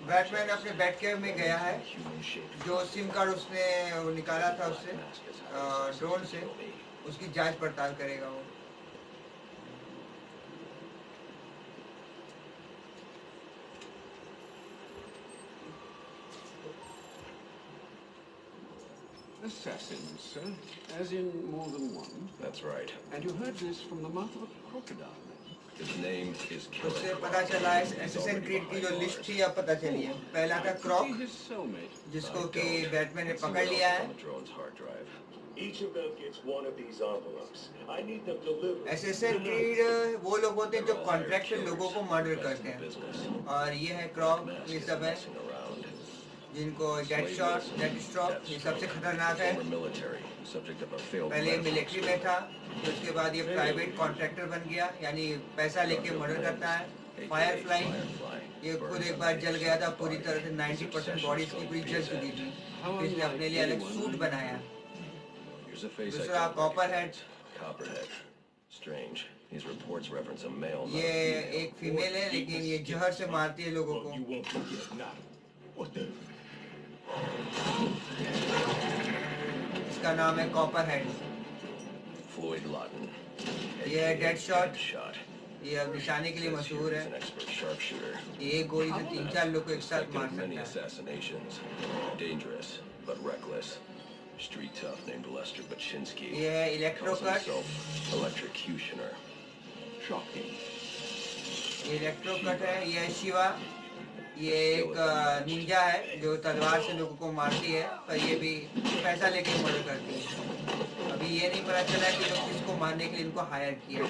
Batman अपने बैटकेव में गया है। जो सिम कार्ड उसने वो निकाला था उससे ड्रोन से, उसकी जांच पड़ताल करेगा वो। Assassins, sir. As in more than one? That's right. And you heard this from the mouth of a crocodile, then? His name is Killer उससे Croc. पता चला है एसेसिन क्रीड की जो लिस्ट थी अब पता चली है। पहला था क्रॉक, His cellmate. जिसको कि बैटमैन ने पकड़ लिया है। On the drone's hard drive. Each of them gets one of these envelopes. I need them delivered. Assassin creed वो लोग होते हैं जो कॉन्ट्रैक्ट से लोगों को मर्डर करते हैं, और ये है क्रॉक, ये सब है जिनको डेडस्ट्रॉक ये सबसे खतरनाक है। पहले मिलिट्री में था, तो उसके बाद ये प्राइवेट कॉन्ट्रैक्टर बन गया, यानी पैसा लेके मर्डर करता है। फायरफ्लाई, ये खुद एक बार जल गया था पूरी तरह से, 90% बॉडी इसकी पूरी जल चुकी थी, तो इसने अपने लिए अलग सूट बनाया। दूसरा कॉपरहेड, ये एक फीमेल है लेकिन ये जहर से मारती है लोगों को। इसका नाम है कॉपरहेड। ये है डेडशॉट, ये अब निशाने के लिए मशहूर है। ये एक गोली से 3-4 लोग को एक साथ मार सकता है। Street tough named Lester Baczynski. ये है इलेक्ट्रोकट, electrocutioner. Shocking. ये इलेक्ट्रोकट है। ये है शिवा, ये एक निंजा है जो तलवार से लोगों को मारती है, पर ये भी पैसा लेके मर्डर करती है। अभी ये नहीं पता चला कि लोग किसको मारने के लिए इनको हायर किया।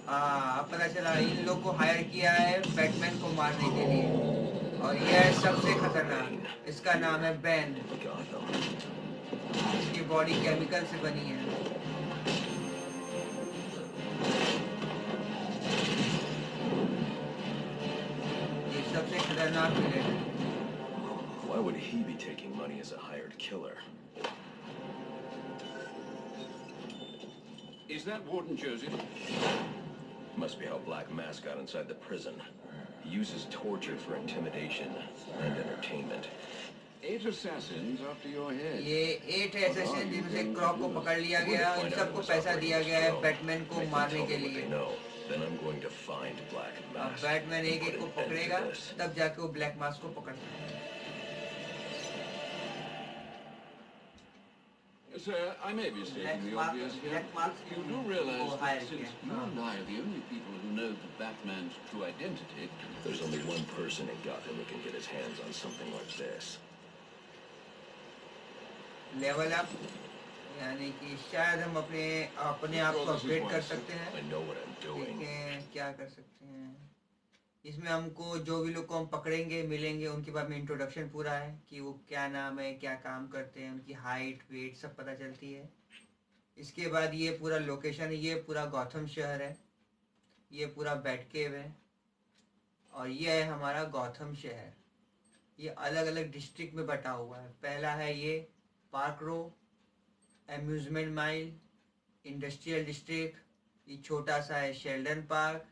हाँ, अब पता चला इन लोग को हायर किया है बैटमैन को मारने के लिए। और ये है सबसे खतरनाक, इसका नाम है बैन। इसकी बॉडी केमिकल से बनी है। ये सबसे खतरनाक विलेन है। Why would he be taking money as a hired killer? Is that Warden Joseph? Must be how Black Mask got inside the prison. He uses torture for intimidation and entertainment. 8 assassins after your head. ये 8 assassins जिनमें से क्रॉक को पकड़ लिया गया, इन सबको पैसा दिया गया है बैटमैन को मारने के लिए। Then I'm going to find Black Mask. Batman एक को पकड़ेगा, तब जाके वो ब्लैक मास्क को पकड़ता है। Sir, I may be stating the obvious here. You do realize that since you and I are the only people who know the Batman's true identity, there's only one person in Gotham who can get his hands on something like this. Level up, यानी कि शायद हम अपने आप को update कर सकते हैं। I know what I'm doing. देखें क्या कर सकते हैं। इसमें हमको जो भी लोग को हम पकड़ेंगे मिलेंगे उनके बारे में इंट्रोडक्शन पूरा है कि वो क्या नाम है, क्या काम करते हैं, उनकी हाइट वेट सब पता चलती है। इसके बाद ये पूरा लोकेशन है, ये पूरा गॉथम शहर है, ये पूरा बैटकेव है, और ये है हमारा गॉथम शहर। ये अलग अलग डिस्ट्रिक्ट में बटा हुआ है। पहला है ये पार्क रो, एम्यूजमेंट माइल, इंडस्ट्रियल डिस्ट्रिक्ट, ये छोटा सा है शेल्डन पार्क,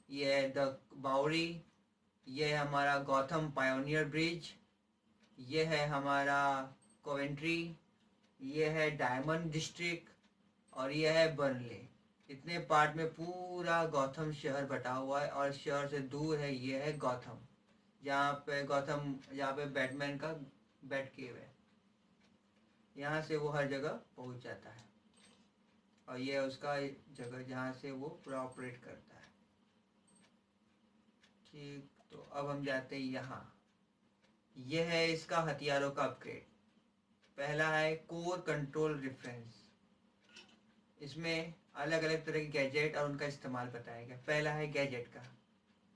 ये है द बाउरी, ये है हमारा गॉथम पायोनियर ब्रिज, ये है हमारा कोवेंट्री, ये है डायमंड डिस्ट्रिक्ट, और ये है बर्नले। इतने पार्ट में पूरा गॉथम शहर बटा हुआ है, और शहर से दूर है ये है गॉथम, जहाँ पे बैटमैन का बैट केव है। यहाँ से वो हर जगह पहुँच जाता है, और ये है उसका जगह जहाँ से वो पूरा ऑपरेट करता है। ठीक, तो अब हम जाते हैं यहाँ। यह है इसका हथियारों का अपग्रेड। पहला है कोर कंट्रोल रेफरेंस। इसमें अलग अलग तरह के गैजेट और उनका इस्तेमाल बताया गया। पहला है गैजेट का,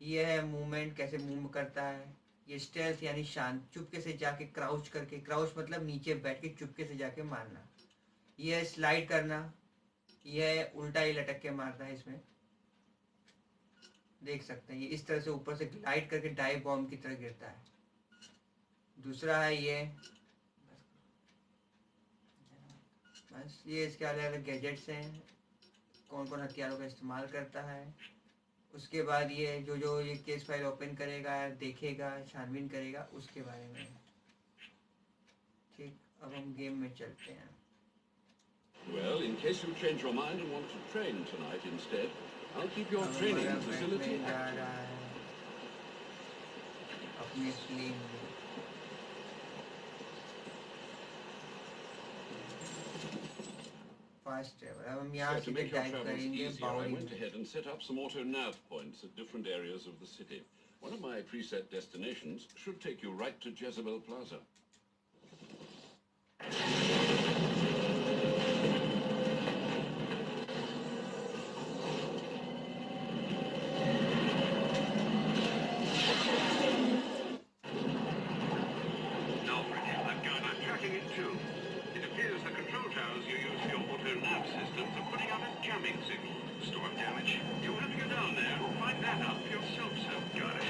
यह है मूवमेंट, कैसे मूव करता है। ये स्टेल्थ यानी शांत, चुपके से जाके क्राउच करके, क्राउच मतलब नीचे बैठ के चुपके से जाके मारना। यह है स्लाइड करना, यह उल्टा ही लटक के मारता है। इसमें देख सकते हैं ये इस तरह से ऊपर से ग्लाइड करके डाइव बॉम्ब की तरह गिरता है। दूसरा है ये, बस ये इसके अलग अलग गैजेट्स हैं, कौन कौन हथियारों का इस्तेमाल करता है। उसके बाद ये जो ये केस फाइल ओपन करेगा, देखेगा, छानबीन करेगा, उसके बारे में। ठीक, अब हम गेम में चलते हैं। Well, in case you change your mind and want to train tonight instead, I'll keep your training facility active. अपने प्लेन में फास्ट ट्रैवल। अब हम यहाँ So to सीधे make your डाइव travels करेंगे easier, I बावड़ी went में। ahead and set up some auto nav points at different areas of the city. One of my preset destinations should take you right to Jezebel Plaza. I'm tracking it too. It appears the control towers you use for your auto nav systems are putting out a jamming signal. Storm damage. You'll have to go down there and find that out for yourself, sir. Got it.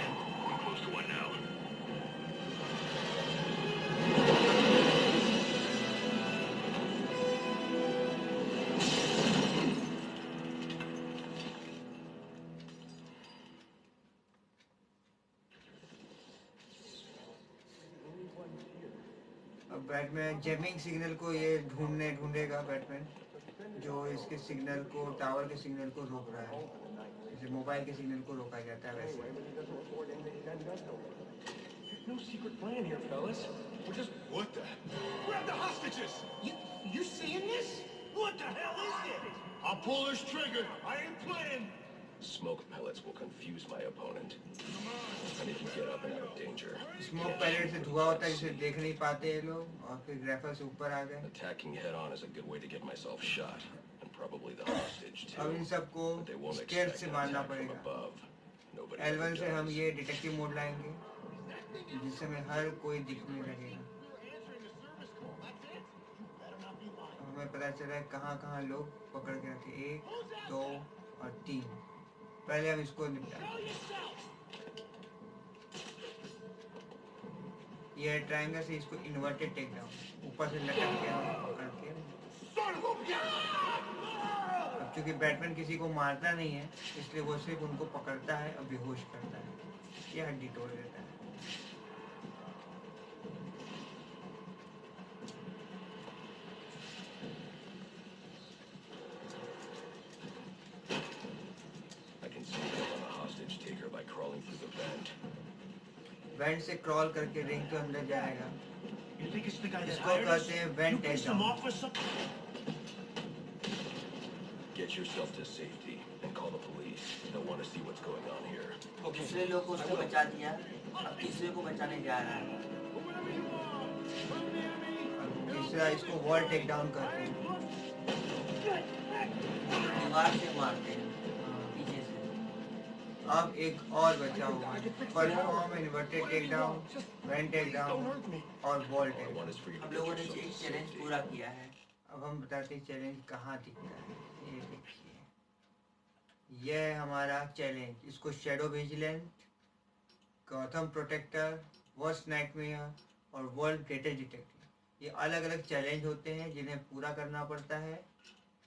I'm close to one now. अब Batman जेमिंग signal को ये ढूंढेगा Batman, जो इसके signal को, tower के signal को रोक रहा है, जैसे मोबाइल के सिग्नल को रोका जाता है वैसे। No secret plan here, fellas. We're just... What the? Grab the hostages! You seeing this? What the hell is this? I'll pull this trigger. I ain't playing. Smoke pellets will confuse my opponent. I need to get up and out of danger. Smoke pellet से धुआं होता है जिसे देख नहीं पाते ये लोग, और फिर ग्रेफर से ऊपर आ गए। Attacking head on is a good way to get myself shot, and probably the hostage too. अब इन सबको But they won't scale expect से an मारना attack from पड़ेगा। above. Nobody L1 ever से हम does. ये डिटेक्टिव मोड लाएंगे, जिसमें हर कोई दिखने लगेगा। हमें पता चला है कहाँ लोग पकड़ के रखे, 1, 2 और 3। पहले हम इसको निपटाएंगे। ये ट्रायंगल से इसको इन्वर्टेड टेक डाउन, ऊपर से लटक के हम पकड़ के। अब चूंकि बैटमैन किसी को मारता नहीं है, इसलिए वो सिर्फ उनको पकड़ता है और बेहोश करता है, ये हड्डी तोड़ देता है। वेंट से क्रॉल करके रिंग के अंदर जाएगा। इसको कहते हैं went takedown. Get yourself to safety and call the police. They'll want to see what's going on here. दूसरे लोग को उसने बचा दिया, अब तीसरे को बचाने जा रहा है। तीसरा इसको वॉल टेक डाउन करते हैं, दीवार से मारते हैं पीछे से। अब एक और बचा हुआ है, perform inverted takedown, vent takedown और वॉल टेक डाउन। हम लोगों ने एक चैलेंज पूरा किया है। अब हम बताते हैं चैलेंज कहाँ दिखता है। ये देखिए, ये है हमारा चैलेंज। इसको shadow vigilante, Gotham protector, worst nightmare और वर्ल्ड ग्रेटेस्ट डिटेक्टिव, ये अलग अलग चैलेंज होते हैं जिन्हें पूरा करना पड़ता है।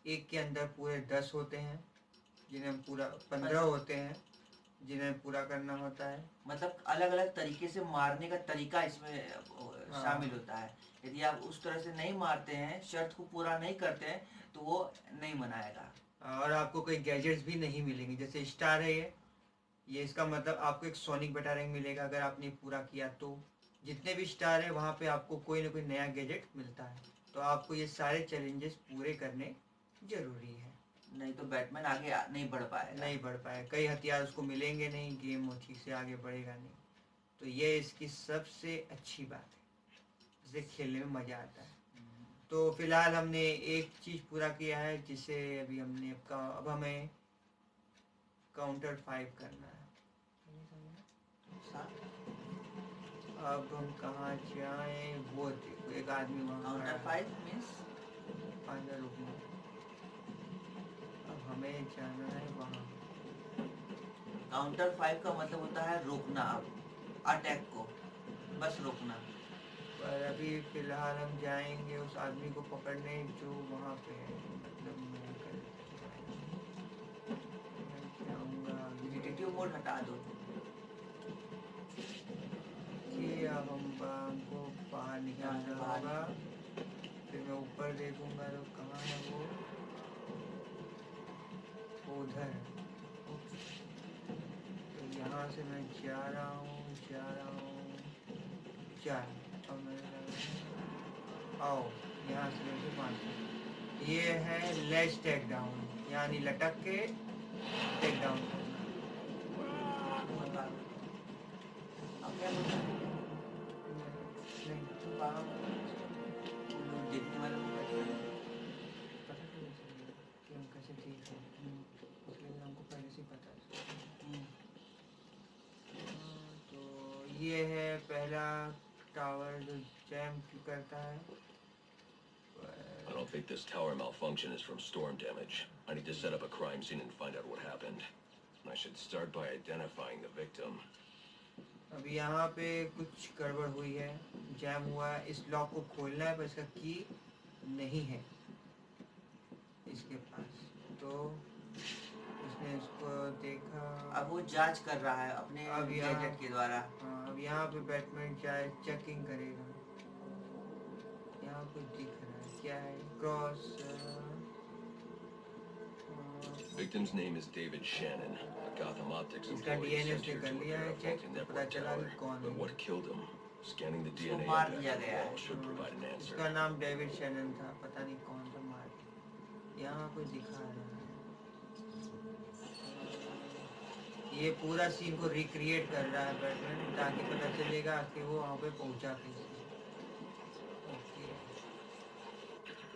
एक के अंदर पूरे 10 होते हैं, जिन्हें पूरा 15 होते हैं जिन्हें पूरा करना होता है। मतलब अलग अलग तरीके से मारने का तरीका इसमें शामिल होता है। यदि आप उस तरह से नहीं मारते हैं, शर्त को पूरा नहीं करते हैं, तो वो नहीं मनाएगा। और आपको कोई गैजेट्स भी नहीं मिलेंगे, जैसे स्टार है ये इसका मतलब आपको एक सोनिक बटारंग मिलेगा अगर आपने पूरा किया तो। जितने भी स्टार है वहाँ पे आपको कोई ना कोई नया गैजेट मिलता है, तो आपको ये सारे चैलेंजेस पूरे करने जरूरी है, नहीं तो बैटमैन आगे नहीं बढ़ पाएगा। नहीं बढ़ पाएगा, कई हथियार उसको मिलेंगे नहीं, गेम वो ठीक से आगे बढ़ेगा नहीं। तो ये इसकी सबसे अच्छी बात है, इसे खेलने में मज़ा आता है। तो फिलहाल हमने एक चीज़ पूरा किया है, जिसे अभी हमने अब हमें काउंटर 5 करना है। अब हम कहाँ जाएं वो देखो, एक आदमी वहाँ काउंटर 5 मींस 5 रुकना। अब हमें जाना है वहाँ। काउंटर 5 का मतलब होता है रोकना, अटैक को बस रोकना। पर अभी फिलहाल हम जाएंगे उस आदमी को पकड़ने जो वहाँ पे है, मतलब मैं जाऊँगा मोड हटा दो। कि अब हमको बाहर निकालना होगा। फिर मैं ऊपर देखूंगा तो कहाँ है वो उधर है। तो यहाँ से मैं जा रहा हूँ अब मैं आओ यहाँ से मैं भी मारता हूँ। ये है लेज टेक डाउन, यानी लटक के टेक डाउन करना। अब क्या बोलता है? नहीं बाहर देखने वाले को कैसे पता कैसे चलेगा कि हम कैसे ठीक हैं, इसलिए हमको पहले से ही पता है। तो ये है पहला टावर जो जैम करता है। I don't think this tower malfunction is from storm damage. I need to set up a crime scene and find out what happened. I should start by identifying the victim. अब यहाँ पे कुछ गड़बड़ हुई है, jam हुआ है। इस लॉक को खोलना है पर इसका की नहीं है इसके पास। तो इसने इसको देखा। अब वो जांच कर रहा है अपने गैजेट के द्वारा। हाँ, अब यहाँ पे बैटमैन चाहे चेकिंग करेगा। यहाँ कुछ दिख रहा है, क्या है? Cross. Victim's name is David Shannon, a Gotham Optics इसका employee DNA sent उसने here कर to लिया repair है a चेक, faulty तो पता network चला tower. कि कौन But है। what killed him? Scanning the उसको DNA मार evidence दिया on the गया है। wall should provide an answer. इसका नाम डेविड शैनन था, पता नहीं कौन सा मार। यहाँ कुछ दिखा रहा है। ये पूरा सीन को रिक्रिएट कर रहा है बैटमैन, ताकि पता चलेगा कि वो वहाँ पे पहुँचा कैसे।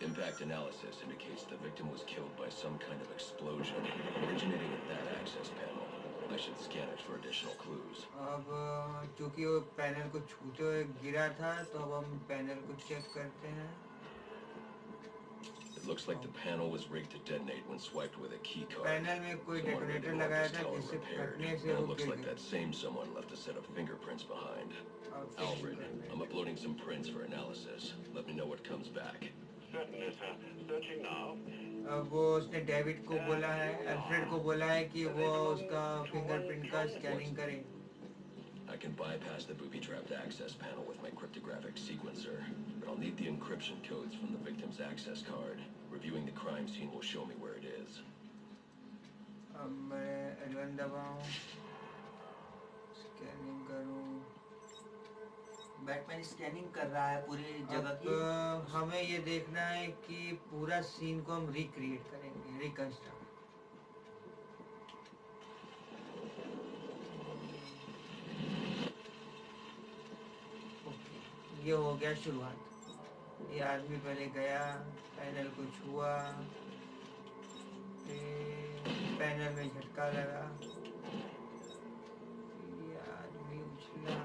Impact analysis indicates the victim was killed by some kind of explosion originating at that access panel. I should scan it for additional clues. अब चूंकि वो पैनल को छूते हुए गिरा था, तो अब हम पैनल को चेक करते हैं। It looks like the panel was rigged to detonate when swiped with a key card. Panel में कोई Someone really डेटोनेटर wanted लगाया this था, tower जिससे repaired, फटने and से it वो looks गिर like गया। that same someone left a set of fingerprints behind. अब Alfred, I'm uploading some prints for analysis. Let me know what comes back. Certainly, sir. Searching now. अब वो उसने David को बोला है, अल्फ्रेड को बोला है कि वो उसका फिंगरप्रिंट का स्कैनिंग करे। I can bypass the booby-trapped access panel with my cryptographic sequencer, but I'll need the encryption codes from the victim's access card. Reviewing the crime scene will show me where it is. अब मैं L1 दबाऊं, scanning करूं। Batman scanning कर रहा है पूरी जगह की। हमें ये देखना है कि पूरा सीन को हम रिक्रिएट करेंगे, रिकंस्ट्रक्ट। ये हो गया शुरुआत। ये आदमी पहले गया, पैनल को छुआ, पैनल में झटका लगा, ये आदमी उछला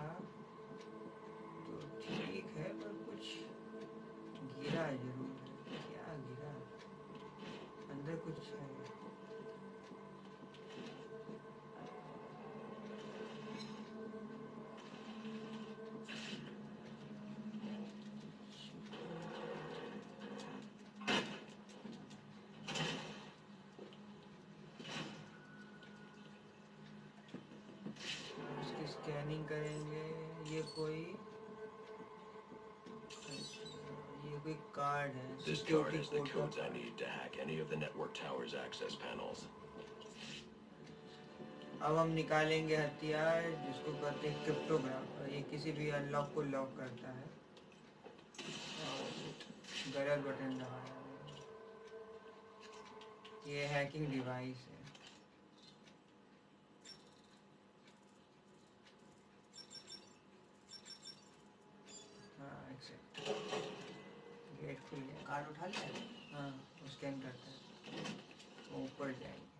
तो ठीक है, पर कुछ गिरा जरूर है। क्या गिरा? अंदर कुछ है। स्कैनिंग करेंगे। ये कोई कार्ड है। This card has the codes I need to hack any of the network tower's access panels. अब हम निकालेंगे हथियार, जिसको कहते हैं क्रिप्टोग्राफ। ये किसी भी अनलॉक को लॉक करता है। गलत बटन दबाया। ये हैकिंग डिवाइस है। हाँ, एक्सेप्ट। गेट खुल गया। कार्ड उठा लिया। हाँ, स्कैन करता है, वो ऊपर जाएंगे।